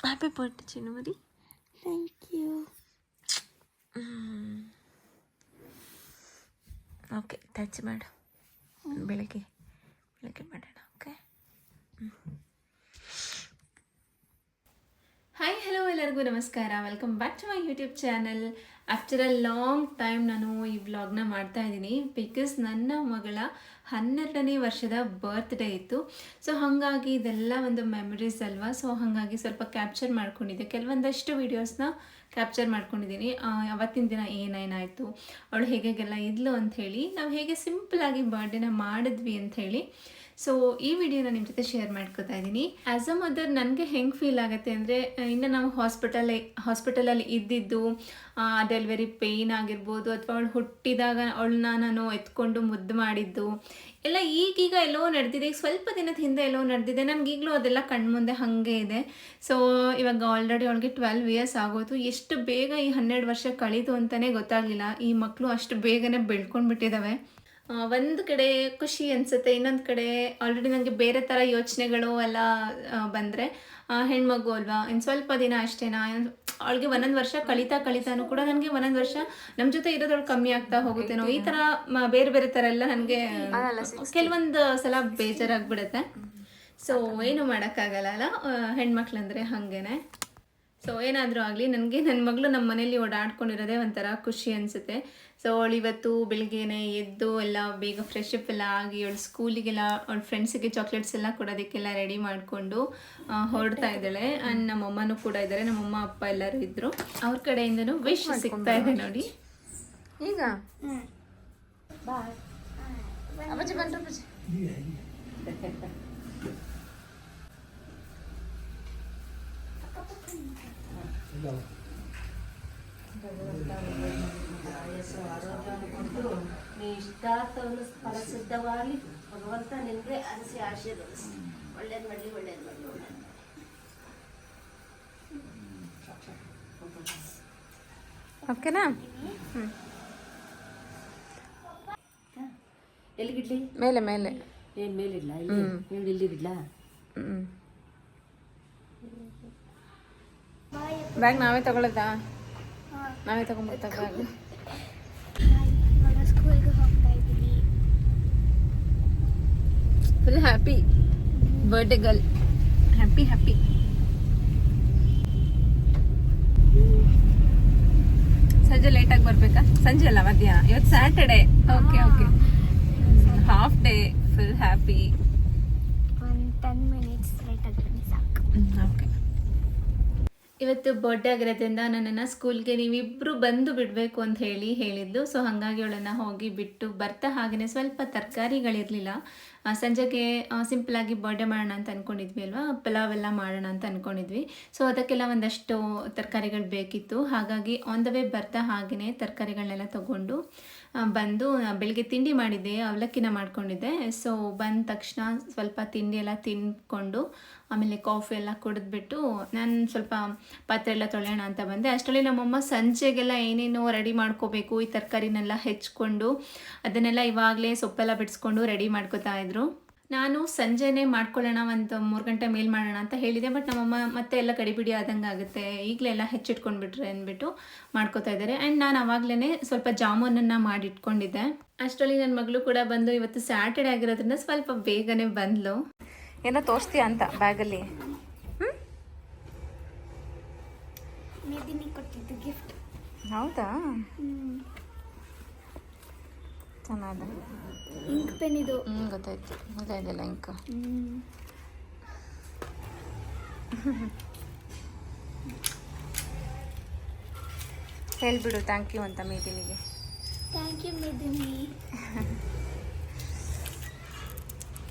Happy birthday ಚಿನ್ನಮರಿ. Thank you. Okay, touch ಮಾಡು. ಬೆಳಗ್ಗೆ ಮಾಡೋಣ. ಓಕೆ. ಹಾಯ್, ಹಲೋ, ಎಲ್ಲರಿಗೂ ನಮಸ್ಕಾರ. Welcome back to my YouTube channel. After a long time ನಾನು ಈ ವ್ಲಾಗ್ನ ಮಾಡ್ತಾ ಇದ್ದೀನಿ. ಬಿಕಾಸ್ ನನ್ನ ಮಗಳ 12ನೇ ವರ್ಷದ ಬರ್ತ್ಡೇ ಇತ್ತು. ಸೊ ಹಾಗಾಗಿ ಇದೆಲ್ಲ ಒಂದು ಮೆಮರೀಸ್ ಅಲ್ವಾ. ಸೊ ಹಾಗಾಗಿ ಸ್ವಲ್ಪ ಕ್ಯಾಪ್ಚರ್ ಮಾಡ್ಕೊಂಡಿದ್ದೆ, ಕೆಲವೊಂದಷ್ಟು ವೀಡಿಯೋಸ್ನ ಕ್ಯಾಪ್ಚರ್ ಮಾಡ್ಕೊಂಡಿದ್ದೀನಿ. ಅವತ್ತಿನ ದಿನ ಏನೇನಾಯಿತು, ಅವಳು ಹೇಗೆಲ್ಲ ಇದ್ಲು ಅಂಥೇಳಿ, ನಾವು ಹೇಗೆ ಸಿಂಪಲಾಗಿ ಬರ್ಡೇನ ಮಾಡಿದ್ವಿ ಅಂಥೇಳಿ. ಸೊ ಈ ವಿಡಿಯೋನ ನಿಮ್ಮ ಜೊತೆ ಶೇರ್ ಮಾಡ್ಕೋತಾ ಇದ್ದೀನಿ. ಆ್ಯಸ್ ಅ ಮದರ್ ನನಗೆ ಹೆಂಗೆ ಫೀಲ್ ಆಗುತ್ತೆ ಅಂದರೆ, ಇನ್ನು ನಾವು ಹಾಸ್ಪಿಟಲಲ್ಲಿ ಇದ್ದಿದ್ದು, ಡೆಲಿವರಿ ಪೇಯ್ನ್ ಆಗಿರ್ಬೋದು, ಅಥವಾ ಅವಳು ಹುಟ್ಟಿದಾಗ ಅವಳನ್ನ ನಾನು ಎತ್ಕೊಂಡು ಮುದ್ದು ಮಾಡಿದ್ದು ಎಲ್ಲ ಈಗೀಗ ಎಲ್ಲೋ ನಡೆದಿದೆ. ಈಗ ಸ್ವಲ್ಪ ದಿನದ ಹಿಂದೆ ಎಲ್ಲೋ ನಡೆದಿದೆ. ನನಗೀಗಲೂ ಅದೆಲ್ಲ ಕಣ್ಮುಂದೆ ಹಾಗೆ ಇದೆ. ಸೊ ಇವಾಗ ಆಲ್ರೆಡಿ ಅವಳಿಗೆ 12 ಇಯರ್ಸ್ ಆಗೋಯ್ತು. ಎಷ್ಟು ಬೇಗ ಈ 12 ವರ್ಷ ಕಳೀತು ಅಂತಲೇ ಗೊತ್ತಾಗಲಿಲ್ಲ. ಈ ಮಕ್ಕಳು ಅಷ್ಟು ಬೇಗನೆ ಬೆಳ್ಕೊಂಡ್ಬಿಟ್ಟಿದ್ದಾವೆ. ಒಂದು ಕಡೆ ಖುಷಿ ಅನಿಸುತ್ತೆ, ಇನ್ನೊಂದು ಕಡೆ ಆಲ್ರೆಡಿ ನನಗೆ ಬೇರೆ ಥರ ಯೋಚನೆಗಳು ಎಲ್ಲ ಬಂದರೆ, ಹೆಣ್ಮಗು ಅಲ್ವಾ, ಇನ್ನು ಸ್ವಲ್ಪ ದಿನ ಅಷ್ಟೇನಾ, ಅವಳಿಗೆ ಒಂದೊಂದು ವರ್ಷ ಕಳೀತಾನು ಕೂಡ ನನಗೆ ಒಂದೊಂದು ವರ್ಷ ನಮ್ಮ ಜೊತೆ ಇರೋದ್ರೊಳಗೆ ಕಮ್ಮಿ ಆಗ್ತಾ ಹೋಗುತ್ತೇನೋ, ಈ ಥರ ಬೇರೆ ಬೇರೆ ಥರ ಎಲ್ಲ ನನಗೆ ಕೆಲವೊಂದು ಸಲ ಬೇಜಾರಾಗ್ಬಿಡುತ್ತೆ. ಸೊ ಏನು ಮಾಡೋಕ್ಕಾಗಲ್ಲ ಅಲ್ಲ, ಹೆಣ್ಮಕ್ಳಂದರೆ ಹಾಗೇನೆ. ಸೊ ಏನಾದರೂ ಆಗಲಿ, ನನಗೆ ನನ್ನ ಮಗಳು ನಮ್ಮ ಮನೇಲಿ ಓಡಾಡ್ಕೊಂಡಿರೋದೇ ಒಂಥರ ಖುಷಿ ಅನಿಸುತ್ತೆ. ಸೊ ಅವಳು ಇವತ್ತು ಬೆಳಿಗ್ಗೆನೆ ಎದ್ದು ಎಲ್ಲ ಬೇಗ ಫ್ರೆಶ್ ಅಪ್ ಎಲ್ಲ ಆಗಿ, ಅವಳು ಸ್ಕೂಲಿಗೆಲ್ಲ ಅವಳ ಫ್ರೆಂಡ್ಸಿಗೆ ಚಾಕ್ಲೇಟ್ಸ್ ಎಲ್ಲ ಕೊಡೋದಕ್ಕೆಲ್ಲ ರೆಡಿ ಮಾಡಿಕೊಂಡು ಹೊರಡ್ತಾ ಇದ್ದಾಳೆ. ಆ್ಯಂಡ್ ನಮ್ಮಮ್ಮನೂ ಕೂಡ ಇದ್ದಾರೆ, ನಮ್ಮಮ್ಮ ಅಪ್ಪ ಎಲ್ಲರೂ ಇದ್ದರು. ಅವ್ರ ಕಡೆಯಿಂದನೂ ವಿಶ್ ಸಿಗ್ತಾ ಇದೆ ನೋಡಿ. ಈಗ ಅಪ್ಪಾಜಿ ಬಂದ್ರು. ನೀ ಇಷ್ಟಾರ್ಥವನ್ನು ಫಲಸಿದ್ಧವಾಗಿ ಭಗವಂತ ನಿನಗೆ ಅನಿಸಿ ಆಶೀರ್ವದಿಸಿ, ಒಳ್ಳೇದು ಮಾಡಲಿ, ಒಳ್ಳೇದು ಮಾಡಲಿ, ಒಳ್ಳೇದು. ಓಕೆನಾ? ಎಲ್ಲಿಗಿಡ್ಲಿ? ಮೇಲೆ ಮೇಲೆ. ಏನು ಮೇಲಿಡ್ಲಾ? ಇಲ್ಲಿ ಇಲ್ಲಿಗಿಡ್ಲಾ? ಬ್ಯಾಗ್ ನಾವೇ ತಗೊಳ್ಳೋದಾ? ನಾವೇ ತಗೊಂಡ್ಬಿಡ್ತಾ ಬ್ಯಾಗ್. ಸ್ಕೂಲ್ಗೆ ಹೋಗ್ತಾ ಇದ್ದೀನಿ. Full happy birthday girl. Happy happy. ಸಂಜೆ ಲೇಟಾಗಿ ಬರ್ಬೇಕಾ? ಸಂಜೆ ಅಲ್ಲ, ಮಧ್ಯಾಹ್ನ. ಇವತ್ತು Saturday. Okay okay. Half day full happy. ಒಂದು 10 minutes ಲೇಟಾಗಿ ಬನ್ನಿ ಸಾಕು. ಓಕೆ. ಇವತ್ತು ಬರ್ಡೇ ಆಗಿರೋದ್ರಿಂದ ನನ್ನನ್ನು ಸ್ಕೂಲ್ಗೆ ನೀವಿಬ್ಬರು ಬಂದು ಬಿಡಬೇಕು ಅಂತ ಹೇಳಿದ್ದು. ಸೊ ಹಾಗಾಗಿ ಅವಳನ್ನು ಹೋಗಿ ಬಿಟ್ಟು ಬರ್ತಾ ಹಾಗೆಯೇ ಸ್ವಲ್ಪ ತರಕಾರಿಗಳಿರಲಿಲ್ಲ. ಸಂಜೆಗೆ ಸಿಂಪಲಾಗಿ ಬರ್ಡೇ ಮಾಡೋಣ ಅಂತ ಅಂದ್ಕೊಂಡಿದ್ವಿ ಅಲ್ವಾ, ಪಲಾವ್ ಎಲ್ಲ ಮಾಡೋಣ ಅಂತ ಅಂದ್ಕೊಂಡಿದ್ವಿ. ಸೊ ಅದಕ್ಕೆಲ್ಲ ಒಂದಷ್ಟು ತರಕಾರಿಗಳು ಬೇಕಿತ್ತು. ಹಾಗಾಗಿ ಆನ್ ದ ವೇ ಬರ್ತಾ ಹಾಗೆಯೇ ತರಕಾರಿಗಳನ್ನೆಲ್ಲ ತೊಗೊಂಡು ಬಂದು ಬೆಳಿಗ್ಗೆ ತಿಂಡಿ ಮಾಡಿದ್ದೆ, ಅವಲಕ್ಕಿನ ಮಾಡ್ಕೊಂಡಿದ್ದೆ. ಸೊ ಬಂದ ತಕ್ಷಣ ಸ್ವಲ್ಪ ತಿಂಡಿ ಎಲ್ಲ ತಿಂದ್ಕೊಂಡು ಆಮೇಲೆ ಕಾಫಿ ಎಲ್ಲ ಕುಡಿದ್ಬಿಟ್ಟು ನಾನು ಸ್ವಲ್ಪ ಪಾತ್ರೆ ಎಲ್ಲ ತೊಳೆಯೋಣ ಅಂತ ಬಂದೆ. ಅಷ್ಟರಲ್ಲಿ ನಮ್ಮಮ್ಮ ಸಂಜೆಗೆಲ್ಲ ಏನೇನೋ ರೆಡಿ ಮಾಡ್ಕೋಬೇಕು, ಈ ತರಕಾರಿನೆಲ್ಲ ಹೆಚ್ಕೊಂಡು ಅದನ್ನೆಲ್ಲ ಇವಾಗಲೇ ಸೊಪ್ಪೆಲ್ಲ ಬಿಡಿಸ್ಕೊಂಡು ರೆಡಿ ಮಾಡ್ಕೋತಾ ಇದ್ರು. ನಾನು ಸಂಜೆನೇ ಮಾಡ್ಕೊಳ್ಳೋಣ, ಒಂದು 3 ಗಂಟೆ ಮೇಲೆ ಮಾಡೋಣ ಅಂತ ಹೇಳಿದೆ. ಬಟ್ ನಮ್ಮಮ್ಮ ಮತ್ತೆ ಎಲ್ಲ ಗಡಿಬಿಡಿ ಆದಂಗೆ ಆಗುತ್ತೆ, ಈಗಲೇ ಎಲ್ಲ ಹೆಚ್ಚಿಟ್ಕೊಂಡ್ಬಿಟ್ರೆ ಅಂದ್ಬಿಟ್ಟು ಮಾಡ್ಕೋತಾ ಇದ್ದಾರೆ. ಆ್ಯಂಡ್ ನಾನು ಆವಾಗಲೇ ಸ್ವಲ್ಪ ಜಾಮೂನನ್ನು ಮಾಡಿಟ್ಕೊಂಡಿದ್ದೆ. ಅಷ್ಟರಲ್ಲಿ ನನ್ನ ಮಗಳು ಕೂಡ ಬಂದು, ಇವತ್ತು ಸ್ಯಾಟರ್ಡೇ ಆಗಿರೋದ್ರಿಂದ ಸ್ವಲ್ಪ ಬೇಗನೆ ಬಂದ್ಲು. ಏನೋ ತೋರಿಸ್ತೀಯ ಅಂತ ಬ್ಯಾಗಲ್ಲಿ? ಮೇದಿನಿ ಕೊಟ್ಟಿದ್ದು ಗಿಫ್ಟ್. ಹೌದಾ? ಚೆನ್ನಾಗಿದೆ. ಇಂಕ್ ಪೆನ್ ಇದು. ಗೊತ್ತಾಯ್ತು. ಇದೆಲ್ಲ ಇಂಕ್. ಹೇಳ್ಬಿಡು ಥ್ಯಾಂಕ್ ಯು ಅಂತ ಮೇದಿನಿಗೆ. ಥ್ಯಾಂಕ್ ಯು ಮೇದಿನಿ.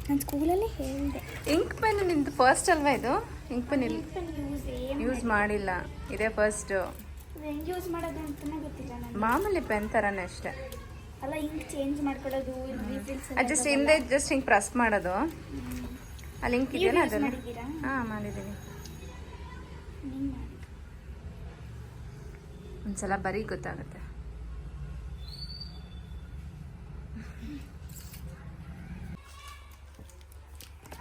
ನಾನು ಸ್ಕೂಲಲ್ಲಿ ಹೇಳಿದೆ. ಇಂಕ್ ಪೆನ್ ನಿಂದು ಫಸ್ಟ್ ಅಲ್ವಾ ಇದು? ಇಂಕ್ ಪೆನ್ ಇಲ್ಲಿ ಯೂಸ್ ಮಾಡಿಲ್ಲ, ಇದೇ ಫಸ್ಟು. ಹೆಂಗೆ ಯೂಸ್ ಮಾಡೋದು ಅಂತಲೇ ಗೊತ್ತಿಲ್ಲ ನನಗೆ. ಮಾಮೂಲಿ ಪೆನ್ ಥರನೇ ಅಷ್ಟೇ ಅಲ್ಲ, ಇಂಕ್ ಚೇಂಜ್ ಮಾಡ್ಕೊಳ್ಳೋದು, ಜಸ್ಟ್ ಹಿಂದೆ ಜಸ್ಟ್ ಹಿಂಗೆ ಪ್ರೆಸ್ ಮಾಡೋದು. ಅಲ್ಲಿ ಇಂಕ್ ಇದೆಯಲ್ಲ ಅದನ್ನು. ಹಾಂ, ಮಾಡಿದ್ದೀನಿ. ಒಂದ್ಸಲ ಬರೀ ಗೊತ್ತಾಗುತ್ತೆ.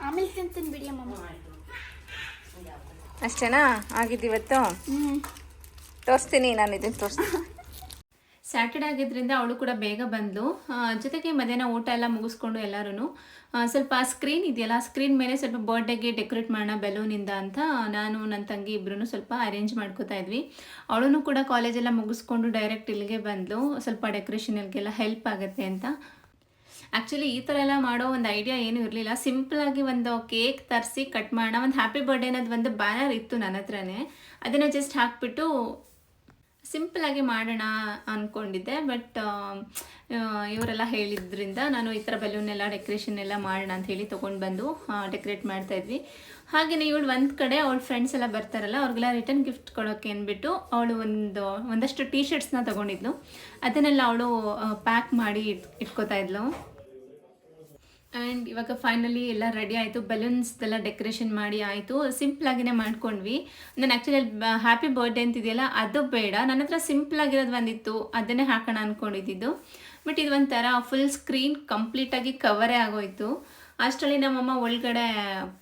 ಆಮೇಲೆ ತಿಂತೀನಿ ಬಿಡಿ ಅಮ್ಮ. ಅಷ್ಟೇನಾ ಆಗಿದ್ದಿವತ್ತು? ತೋರಿಸ್ತೀನಿ, ನಾನು ಇದನ್ನು ತೋರಿಸ್ತೀನಿ. ಸ್ಯಾಟರ್ಡೆ ಆಗಿದ್ದರಿಂದ ಅವಳು ಕೂಡ ಬೇಗ ಬಂದಳು. ಜೊತೆಗೆ ಮಧ್ಯಾಹ್ನ ಊಟ ಎಲ್ಲ ಮುಗಿಸ್ಕೊಂಡು ಎಲ್ಲರೂ ಸ್ವಲ್ಪ ಸ್ಕ್ರೀನ್ ಇದೆಯಲ್ಲ, ಸ್ಕ್ರೀನ್ ಮೇಲೆ ಸ್ವಲ್ಪ ಬರ್ಡೇಗೆ ಡೆಕೋರೇಟ್ ಮಾಡೋಣ ಬೆಲೂನಿಂದ ಅಂತ ನಾನು ನನ್ನ ತಂಗಿ ಇಬ್ಬರೂ ಸ್ವಲ್ಪ ಅರೇಂಜ್ ಮಾಡ್ಕೋತಾ ಇದ್ವಿ. ಅವಳು ಕೂಡ ಕಾಲೇಜೆಲ್ಲ ಮುಗಿಸ್ಕೊಂಡು ಡೈರೆಕ್ಟ್ ಇಲ್ಲಿಗೆ ಬಂದಳು, ಸ್ವಲ್ಪ ಡೆಕೋರೇಷನ್ಗೆಲ್ಲ ಹೆಲ್ಪ್ ಆಗುತ್ತೆ ಅಂತ. ಆ್ಯಕ್ಚುಲಿ ಈ ಥರ ಎಲ್ಲ ಮಾಡೋ ಒಂದು ಐಡಿಯಾ ಏನೂ ಇರಲಿಲ್ಲ. ಸಿಂಪಲಾಗಿ ಒಂದು ಕೇಕ್ ತರಿಸಿ ಕಟ್ ಮಾಡೋಣ, ಒಂದು ಹ್ಯಾಪಿ ಬರ್ಡೇ ಅನ್ನೋದು ಒಂದು ಬ್ಯಾನರ್ ಇತ್ತು ನನ್ನ ಹತ್ರನೇ, ಅದನ್ನು ಜಸ್ಟ್ ಹಾಕ್ಬಿಟ್ಟು ಸಿಂಪಲಾಗಿ ಮಾಡೋಣ ಅಂದ್ಕೊಂಡಿದ್ದೆ. ಬಟ್ ಇವರೆಲ್ಲ ಹೇಳಿದ್ರಿಂದ ನಾನು ಈ ಥರ ಬೆಲೂನೆಲ್ಲ ಡೆಕೋರೇಷನ್ ಎಲ್ಲ ಮಾಡೋಣ ಅಂತ ಹೇಳಿ ತೊಗೊಂಡು ಬಂದು ಡೆಕೋರೇಟ್ ಮಾಡ್ತಾಯಿದ್ವಿ. ಹಾಗೆಯೇ ಇವಳು ಒಂದು ಕಡೆ ಅವಳ ಫ್ರೆಂಡ್ಸ್ ಎಲ್ಲ ಬರ್ತಾರಲ್ಲ, ಅವ್ರಿಗೆಲ್ಲ ರಿಟರ್ನ್ ಗಿಫ್ಟ್ ಕೊಡೋಕ್ಕೆ ಅಂದ್ಬಿಟ್ಟು ಅವಳು ಒಂದಷ್ಟು ಟೀ ಶರ್ಟ್ಸ್ನ ತೊಗೊಂಡಿದ್ಲು. ಅದನ್ನೆಲ್ಲ ಅವಳು ಪ್ಯಾಕ್ ಮಾಡಿ ಇಟ್ಕೋತಾ ಇದ್ಲು. ಆ್ಯಂಡ್ ಇವಾಗ ಫೈನಲಿ ಎಲ್ಲ ರೆಡಿ ಆಯಿತು, ಬಲೂನ್ಸ್ದೆಲ್ಲ ಡೆಕೋರೇಷನ್ ಮಾಡಿ ಆಯಿತು. ಸಿಂಪಲಾಗಿನೇ ಮಾಡ್ಕೊಂಡ್ವಿ. ನಾನು ಆ್ಯಕ್ಚುಲಿ ಹ್ಯಾಪಿ ಬರ್ಡೇ ಅಂತಿದೆಯಲ್ಲ ಅದು ಬೇಡ, ನನ್ನ ಹತ್ರ ಸಿಂಪಲಾಗಿರೋದು ಒಂದಿತ್ತು, ಅದನ್ನೇ ಹಾಕೋಣ ಅಂದ್ಕೊಂಡಿದ್ದು. ಬಟ್ ಇದು ಒಂಥರ ಫುಲ್ ಸ್ಕ್ರೀನ್ ಕಂಪ್ಲೀಟಾಗಿ ಕವರೇ ಆಗೋಯಿತು. ಅಷ್ಟರಲ್ಲಿ ನಮ್ಮಮ್ಮ ಒಳಗಡೆ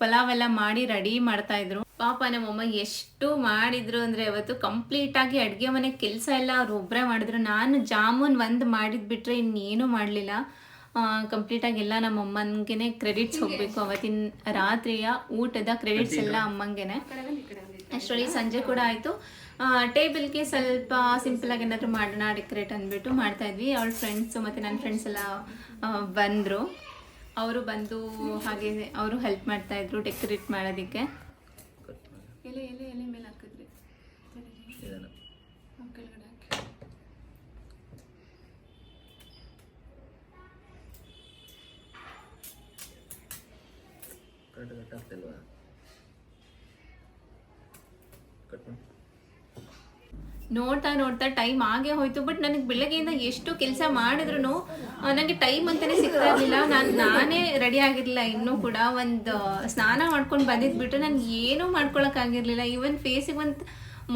ಪಲಾವೆಲ್ಲ ಮಾಡಿ ರೆಡಿ ಮಾಡ್ತಾಯಿದ್ರು. ಪಾಪ ನಮ್ಮಮ್ಮ ಎಷ್ಟು ಮಾಡಿದ್ರು ಅಂದರೆ ಅವತ್ತು ಕಂಪ್ಲೀಟಾಗಿ ಅಡುಗೆ ಮನೆ ಕೆಲಸ ಎಲ್ಲ ಅವ್ರು ಒಬ್ಬರೇ ಮಾಡಿದ್ರು. ನಾನು ಜಾಮೂನ್ ಒಂದು ಮಾಡಿದ್ಬಿಟ್ರೆ ಇನ್ನೇನು ಮಾಡಲಿಲ್ಲ. ಕಂಪ್ಲೀಟಾಗಿ ಎಲ್ಲ ನಮ್ಮ ಅಮ್ಮನಿಗೆ ಕ್ರೆಡಿಟ್ಸ್ ಹೋಗಬೇಕು. ಅವತ್ತಿನ ರಾತ್ರಿಯ ಊಟದ ಕ್ರೆಡಿಟ್ಸ್ ಎಲ್ಲ ಅಮ್ಮಂಗೆನೆ. ಅಷ್ಟರಲ್ಲಿ ಸಂಜೆ ಕೂಡ ಆಯಿತು. ಟೇಬಲ್ಗೆ ಸ್ವಲ್ಪ ಸಿಂಪಲಾಗಿ ಏನಾದರೂ ಮಾಡೋಣ ಡೆಕೋರೇಟ್ ಅಂದ್ಬಿಟ್ಟು ಮಾಡ್ತಾಯಿದ್ವಿ. ಅವಳ ಫ್ರೆಂಡ್ಸು ಮತ್ತು ನನ್ನ ಫ್ರೆಂಡ್ಸ್ ಎಲ್ಲ ಬಂದರು. ಅವರು ಬಂದು ಹಾಗೆ ಅವರು ಹೆಲ್ಪ್ ಮಾಡ್ತಾಯಿದ್ರು ಡೆಕೋರೇಟ್ ಮಾಡೋದಕ್ಕೆ. ಎಲೆ ಎಲೆ ಎಲೆ ಮೇಲೆ ಹಾಕಿದ್ರಿ ಕೆಳಗಡೆ ಹಾಕಿ. ನೋಡ್ತಾ ನೋಡ್ತಾ ಟೈಮ್ ಆಗೇ ಹೋಯ್ತು. ಬಟ್ ನನಗೆ ಬೆಳಗ್ಗೆಯಿಂದ ಎಷ್ಟು ಕೆಲಸ ಮಾಡಿದ್ರು ನನಗೆ ಟೈಮ್ ಅಂತಲೇ ಸಿಗ್ತಾ ಇರಲಿಲ್ಲ. ನಾನೇ ರೆಡಿ ಆಗಿರಲಿಲ್ಲ ಇನ್ನೂ ಕೂಡ. ಒಂದು ಸ್ನಾನ ಮಾಡ್ಕೊಂಡು ಬಂದಿದ್ಬಿಟ್ಟು ನನಗೆ ಏನೂ ಮಾಡ್ಕೊಳಕ್ಕಾಗಿರಲಿಲ್ಲ. ಈವನ್ ಫೇಸಿಗೆ ಒಂದು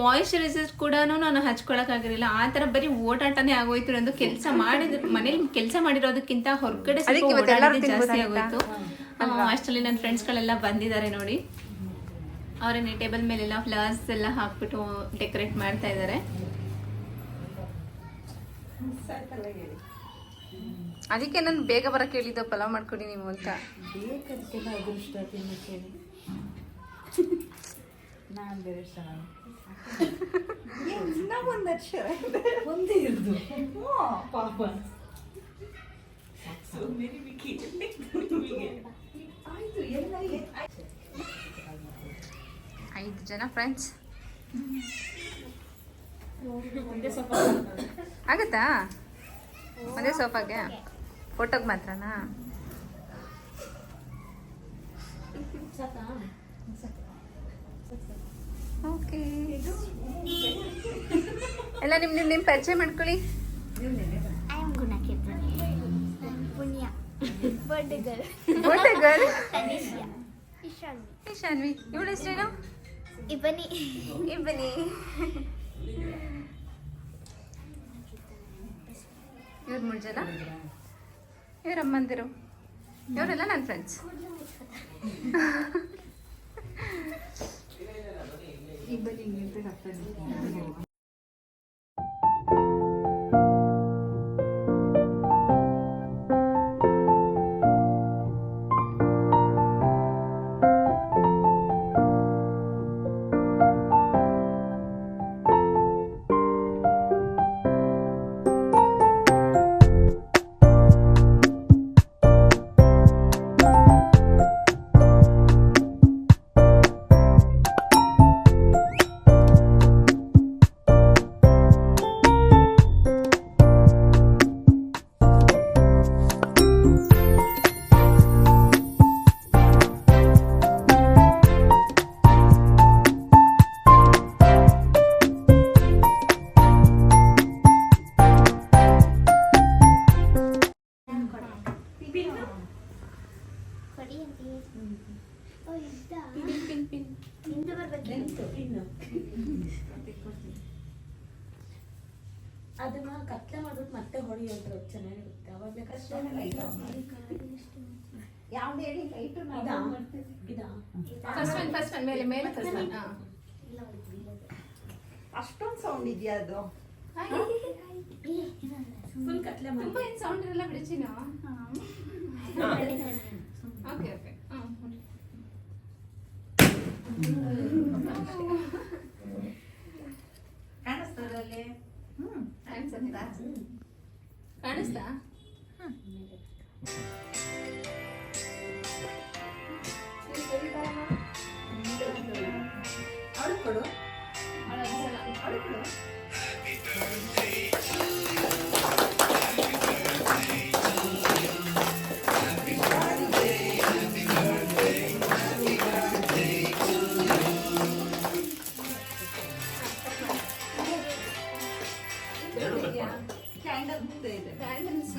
ಮಾಯಿಶ್ಚರೈಸರ್ ಕೂಡ ನಾನು ಹಚ್ಕೊಳಕ್ಕಾಗಿರಲಿಲ್ಲ. ಆ ಥರ ಬರೀ ಓಡಾಟನೇ ಆಗೋಯ್ತು ನಂದು. ಕೆಲಸ ಮಾಡಿದ್ರು ಮನೇಲಿ ಕೆಲಸ ಮಾಡಿರೋದಕ್ಕಿಂತ ಹೊರಗಡೆ ಜಾಸ್ತಿ ಆಗೋಯ್ತು. ಅಷ್ಟರಲ್ಲಿ ನನ್ನ ಫ್ರೆಂಡ್ಸ್ಗಳೆಲ್ಲ ಬಂದಿದ್ದಾರೆ ನೋಡಿ. ಅವರನ್ನೇ ಟೇಬಲ್ ಮೇಲೆಲ್ಲ ಫ್ಲವರ್ಸ್ ಎಲ್ಲ ಹಾಕ್ಬಿಟ್ಟು ಡೆಕೋರೇಟ್ ಮಾಡ್ತಾ ಇದ್ದಾರೆ. ಅದಕ್ಕೆ ನಾನು ಬೇಗ ಬರೋಕ್ಕೆ ಹೇಳಿದ್ದು, ಪಲಾವ್ ಮಾಡ್ಕೊಡಿ ನೀವು ಅಂತ. ಐದು ಜನ ಫ್ರೆಂಡ್ಸ್ ಆಗತ್ತಾ? ಒಂದೇ ಸೋಫಾಗೆ ಫೋಟೋಗೆ ಮಾತ್ರನಾ? ಓಕೆ, ಎಲ್ಲ ನಿಮ್ಮ ಪರಿಚಯ ಮಾಡ್ಕೊಳ್ಳಿ. I am Guna Keprani. Punya. Birthday girl. Birthday girl Tanisha. Ishanvi. Shanvi. ಇವಳ ಹೆಸರೇನು? Ibani. ಇಬ್ಬನಿ. ಇವ್ರು 3 ಜನ. ಇವ್ರ ಅಮ್ಮಂದಿರು. ಇವರೆಲ್ಲ ನನ್ನ ಫ್ರೆಂಡ್ಸ್. ಅದನ್ನ ಕತ್ಲೆ ಮಾಡ್ಬಿಟ್ಟು ಮತ್ತೆ ಹೊಡಿ ಅಂತ ಚೆನ್ನಾಗಿರುತ್ತೆ. ಅವಾಗಲೇ ಕಷ್ಟ ಯಾವ್ದು ಹೇಳಿ ಲೈಟು ನಾವು ಫಸ್ಟ್ ಒನ್ ಮೇಲೆ ಅಷ್ಟೊಂದು ಸೌಂಡ್ ಇದೆಯಾ ಅದು? ಫುಲ್ ಕತ್ಲೆ ಮಾಡಿ. ತುಂಬ ಏನು ಸೌಂಡ್ ಇರಲ್ಲ ಬಿಡಿ ಚಿನ್ನ. ಓಕೆ ಓಕೆ ಕಾಣಿಸ್ತದಲ್ಲಿ? ಕಾಣಿಸ್ತಾ? ಅವಳು ಕೊಡು, ಅವಳು ಕೊಡು. ಕ್ಯಾಂಡಲ್ ಮುಂದೆ ಇದೆ. ಕ್ಯಾಂಡಲ್ಸ್.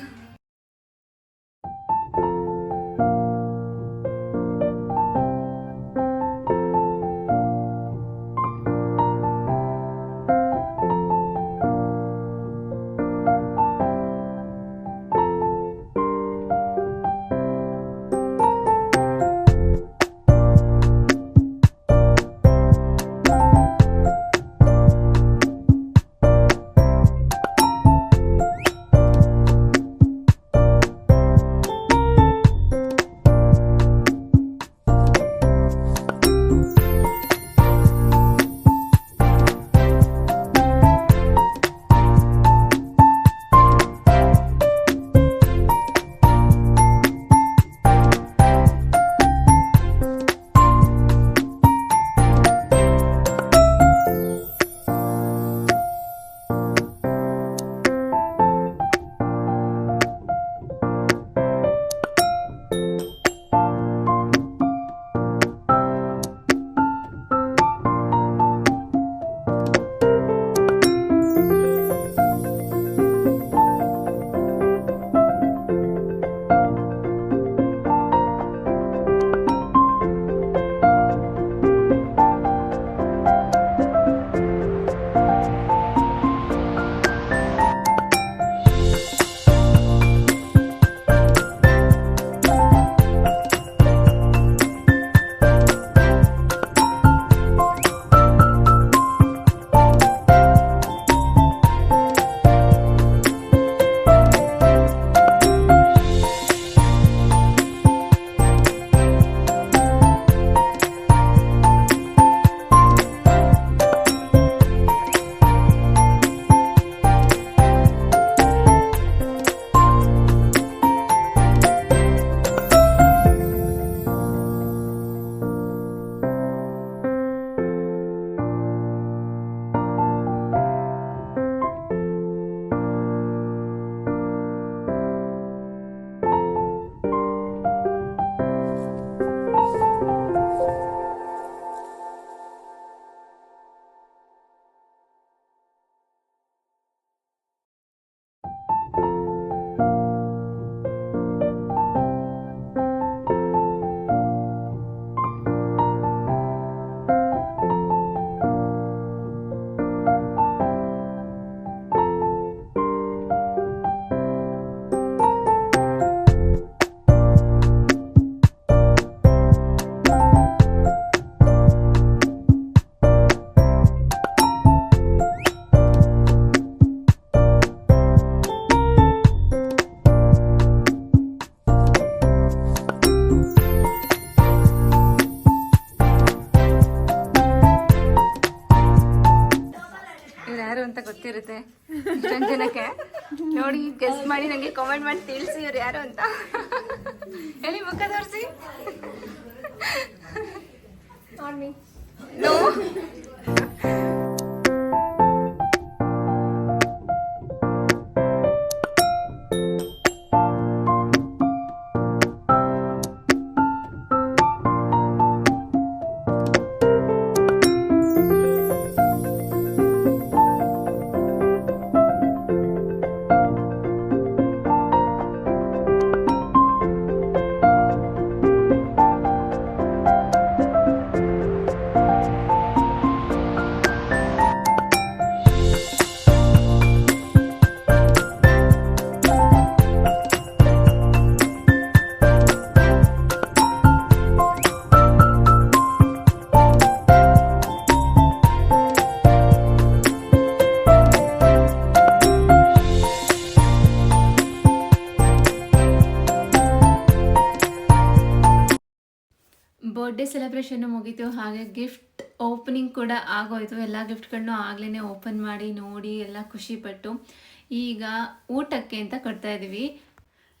ಗೊತ್ತಿರುತ್ತೆ ಇಷ್ಟೊಂದು ಜನಕ್ಕೆ. ನೋಡಿ ಗೆಸ್ ಮಾಡಿ ನನಗೆ ಕಾಮೆಂಟ್ ಮಾಡಿ ತಿಳಿಸಿ ಇವ್ರು ಯಾರು ಅಂತ. ಎಲ್ಲಿ ಮುಖ ತೋರಿಸಿ. ನೋ ಬರ್ಡೇ ಸೆಲೆಬ್ರೇಷನ್ನು ಮುಗೀತು, ಹಾಗೆ ಗಿಫ್ಟ್ ಓಪನಿಂಗ್ ಕೂಡ ಆಗೋಯ್ತು. ಎಲ್ಲ ಗಿಫ್ಟ್ಗಳನ್ನೂ ಆಗಲೇ ಓಪನ್ ಮಾಡಿ ನೋಡಿ ಎಲ್ಲ ಖುಷಿಪಟ್ಟು ಈಗ ಊಟಕ್ಕೆ ಅಂತ ಕೊಡ್ತಾ ಇದ್ದೀವಿ.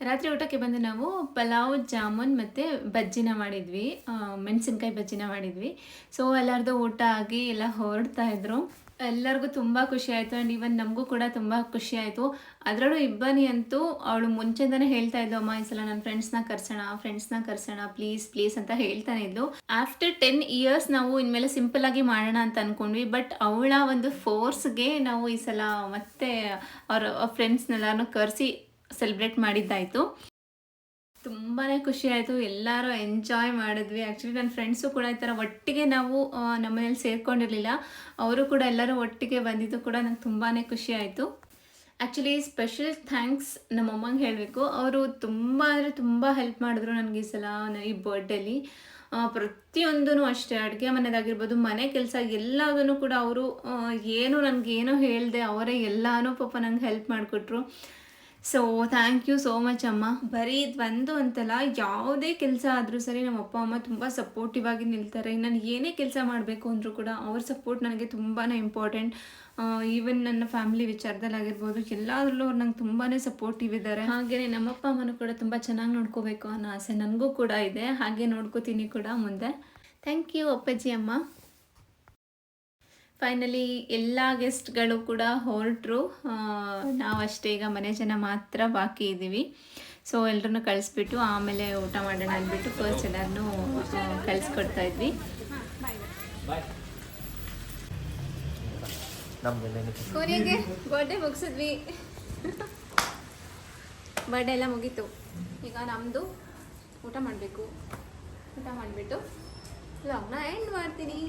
ರಾತ್ರಿ ಊಟಕ್ಕೆ ಬಂದು ನಾವು ಪಲಾವ್, ಜಾಮೂನ್ ಮತ್ತು ಬಜ್ಜಿನ ಮಾಡಿದ್ವಿ, ಮೆಣಸಿನ್ಕಾಯಿ ಬಜ್ಜಿನ ಮಾಡಿದ್ವಿ. ಸೊ ಎಲ್ಲರದು ಊಟ ಆಗಿ ಎಲ್ಲ ಹೊರಡ್ತಾ ಇದ್ರು. ಎಲ್ಲರಿಗೂ ತುಂಬ ಖುಷಿ ಆಯಿತು. ಆ್ಯಂಡ್ ಈವನ್ ನಮಗೂ ಕೂಡ ತುಂಬ ಖುಷಿ ಆಯಿತು. ಅದರಲ್ಲೂ ಇಬ್ಬನಿ ಅಂತೂ ಅವಳು ಮುಂಚೆಯಿಂದನೇ ಹೇಳ್ತಾ ಇದ್ದು, ಅಮ್ಮ ಈ ಸಲ ನನ್ನ ಫ್ರೆಂಡ್ಸ್ನ ಕರ್ಸೋಣ ಪ್ಲೀಸ್ ಅಂತ ಹೇಳ್ತಾನೆ ಇದ್ಲು. ಆಫ್ಟರ್ 10 years ನಾವು ಇನ್ಮೇಲೆ ಸಿಂಪಲ್ ಆಗಿ ಮಾಡೋಣ ಅಂತ ಅಂದ್ಕೊಂಡ್ವಿ. ಬಟ್ ಅವಳ ಒಂದು ಫೋರ್ಸ್ಗೆ ನಾವು ಈ ಸಲ ಮತ್ತೆ ಅವ್ರ ಫ್ರೆಂಡ್ಸ್ನೆಲ್ಲರೂ ಕರೆಸಿ ಸೆಲೆಬ್ರೇಟ್ ಮಾಡಿದ್ದಾಯಿತು. ತುಂಬಾ ಖುಷಿ ಆಯಿತು, ಎಲ್ಲರೂ ಎಂಜಾಯ್ ಮಾಡಿದ್ವಿ. ಆ್ಯಕ್ಚುಲಿ ನನ್ನ ಫ್ರೆಂಡ್ಸು ಕೂಡ ಈ ಥರ ಒಟ್ಟಿಗೆ ನಾವು ನಮ್ಮ ಮನೇಲಿ ಸೇರ್ಕೊಂಡಿರಲಿಲ್ಲ. ಅವರು ಕೂಡ ಎಲ್ಲರೂ ಒಟ್ಟಿಗೆ ಬಂದಿದ್ದು ಕೂಡ ನಂಗೆ ತುಂಬಾ ಖುಷಿ ಆಯಿತು. ಆ್ಯಕ್ಚುಲಿ ಸ್ಪೆಷಲ್ ಥ್ಯಾಂಕ್ಸ್ ನಮ್ಮಮ್ಮಂಗೆ ಹೇಳಬೇಕು. ಅವರು ತುಂಬ ಅಂದರೆ ತುಂಬ ಹೆಲ್ಪ್ ಮಾಡಿದ್ರು ನನಗೆ ಈ ಸಲ ಈ ಬರ್ಡೇಲಿ. ಪ್ರತಿಯೊಂದೂ ಅಷ್ಟೇ, ಅಡುಗೆ ಮನೆಯದಾಗಿರ್ಬೋದು, ಮನೆ ಕೆಲಸ ಎಲ್ಲದನ್ನು ಕೂಡ ಅವರು ನನಗೇನು ಹೇಳಿದೆ ಅವರೇ ಎಲ್ಲನೂ ಪಾಪ ನಂಗೆ ಹೆಲ್ಪ್ ಮಾಡಿಕೊಟ್ರು. So thank you so much ಅಮ್ಮ. ಬರೀ ಇದು ಒಂದು ಅಂತಲ್ಲ, ಯಾವುದೇ ಕೆಲಸ ಆದರೂ ಸರಿ ನಮ್ಮ ಅಪ್ಪ ಅಮ್ಮ ತುಂಬ ಸಪೋರ್ಟಿವ್ ಆಗಿ ನಿಲ್ತಾರೆ. ನಾನು ಏನೇ ಕೆಲಸ ಮಾಡಬೇಕು ಅಂದರೂ ಕೂಡ ಅವ್ರ ಸಪೋರ್ಟ್ ನನಗೆ ತುಂಬಾ ಇಂಪಾರ್ಟೆಂಟ್. ಈವನ್ ನನ್ನ ಫ್ಯಾಮಿಲಿ ವಿಚಾರದಲ್ಲಾಗಿರ್ಬೋದು, ಎಲ್ಲದರಲ್ಲೂ ಅವ್ರು ನಂಗೆ ತುಂಬಾ ಸಪೋರ್ಟಿವ್ ಇದ್ದಾರೆ. ಹಾಗೆಯೇ ನಮ್ಮಪ್ಪ ಅಮ್ಮನೂ ಕೂಡ ತುಂಬ ಚೆನ್ನಾಗಿ ನೋಡ್ಕೋಬೇಕು ಅನ್ನೋ ಆಸೆ ನನಗೂ ಕೂಡ ಇದೆ. ಹಾಗೆ ನೋಡ್ಕೋತೀನಿ ಕೂಡ ಮುಂದೆ. ಥ್ಯಾಂಕ್ ಯು ಅಪ್ಪಾಜಿ ಅಮ್ಮ. ಫೈನಲಿ ಎಲ್ಲ ಗೆಸ್ಟ್ಗಳು ಕೂಡ ಹೊರಟರು. ನಾವಷ್ಟೇ ಈಗ ಮನೆ ಜನ ಮಾತ್ರ ಬಾಕಿ ಇದ್ದೀವಿ. ಸೊ ಎಲ್ಲರನ್ನೂ ಕಳಿಸ್ಬಿಟ್ಟು ಆಮೇಲೆ ಊಟ ಮಾಡೋಣ ಅಂದ್ಬಿಟ್ಟು ಫಸ್ಟ್ ಎಲ್ಲರನ್ನೂ ಕಳಿಸ್ಕೊಡ್ತಾ ಇದ್ವಿ. ಕೊನೆಗೆ ಬರ್ಡೇ ಮುಗಿಸಿದ್ವಿ. ಬರ್ಡೇ ಎಲ್ಲ ಮುಗೀತು. ಈಗ ನಮ್ಮದು ಊಟ ಮಾಡಬೇಕು. ಊಟ ಮಾಡಿಬಿಟ್ಟು ವ್ಲಾಗ್ನ ಎಂಡ್ ಮಾಡ್ತೀನಿ.